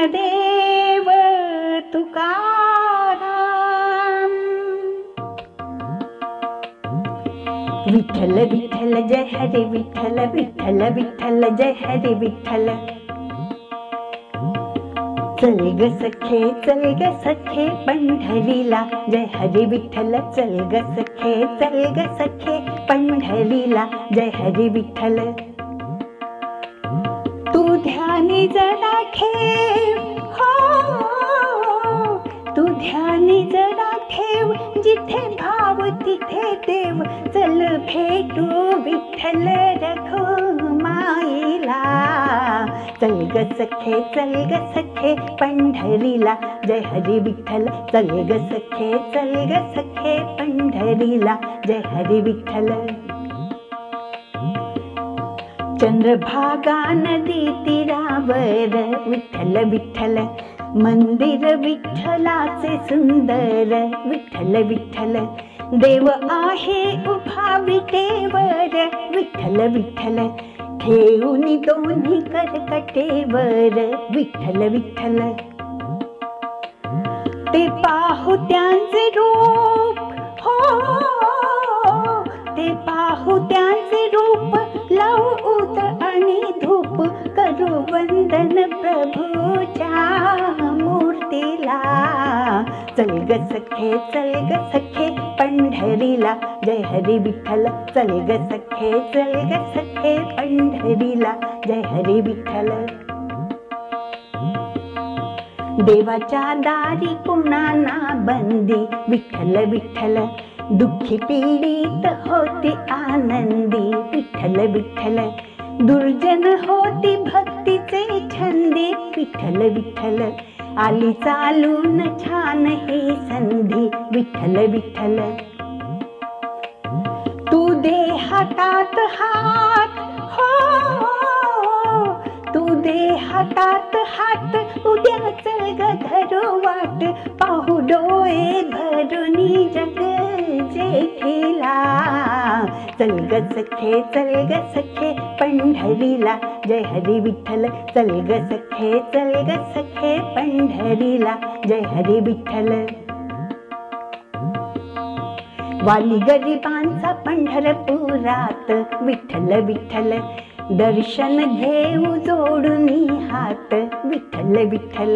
ज्ञानदेव तुकाराम। विठ्ठल विठ्ठल जय हरी विठ्ठल, विठ्ठल विठ्ठल जय हरी विठ्ठल। चल ग सखे चल ग सखे पंढरीला, जय हरी विठ्ठल चल ग सखे चल ग सखे पंढरीला, जय हरी विठ्ठल। तू ध्यानी जरा ठेव हो, तू ध्यानी जरा ठेव, जिथे भाव तिथे देव। चल भेटू विठ्ठल रखुमाईला, चल ग सखे चल ग सखे पंढरीला, जय हरी विठ्ठल। चल ग सखे चल ग सखे पंढरीला, जय हरी विठ्ठल। चंद्रभागा नदी तीरावर विठ्ठल विठ्ठल, मंदिर विठ्ठलाचे सुंदर विठ्ठल विठ्ठल। देव आहे उभा विटेवर विठ्ठल विठ्ठल, ठेवूनी दोन्ही करकटेवर विठ्ठल विठ्ठल। ते पाहू त्यांचे रूप हो, ते पाहू त्यांचे रूप, लावू उद आणि धूप, करू वंदन प्रभूच्या मूर्तीला। चल ग सखे चल ग सखे पंढरीला, जय हरी विठ्ठल। चल ग सखे चल ग सखे पंढरीला, जय हरी विठ्ठल। देवाच्या दारी कुणाना बंदी विठ्ठल विठ्ठल, दुःखी पीडित होती आनंदी विठ्ठल विठ्ठल। दुर्जन होती भक्तीचे छंदी विठ्ठल विठ्ठल, आली चालून छान ही संधी विठ्ठल विठ्ठल। तू दे हातात हात हो, तू दे हातात हात, उद्या चल ग धरू वाट, पाहू डोळे भरूनी जग जेठीला। चल ग सखे चल ग सखे पंढरीला, जय हरी विठ्ठल। चल ग सखे चल ग सखे पंढरीला, जय हरी विठ्ठल। वाली गरिबांचा पंढरपुरात विठ्ठल विठ्ठल, दर्शन घेऊ जोडूनी हात विठ्ठल विठ्ठल।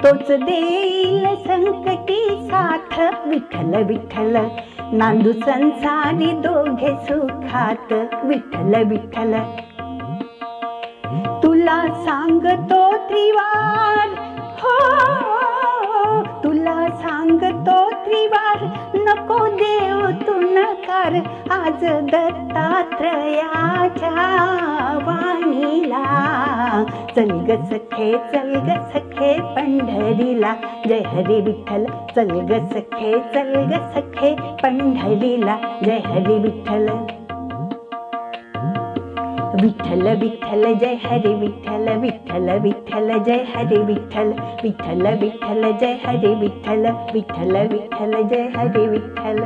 तोच देईल संकटी साथ विठ्ठल विठ्ठल, नांदू संसारी दोघे सुखात विठ्ठल विठ्ठल। तुला सांगतो त्रिवार हो, तुला सांगतो त्रिवार, नको देव तू नकार, आज दत्तात्रयाच्या वाणीला। चल ग सखे चल ग सखे पंढरीला, जय हरी विठ्ठल। चल ग सखे चल ग सखे पंढरीला, जय हरी विठ्ठल। विठ्ठल विठ्ठल जय हरी विठ्ठल, विठ्ठल विठ्ठल जय हरी विठ्ठल, विठ्ठल विठ्ठल जय हरी विठ्ठल, विठ्ठल विठ्ठल जय हरी विठ्ठल।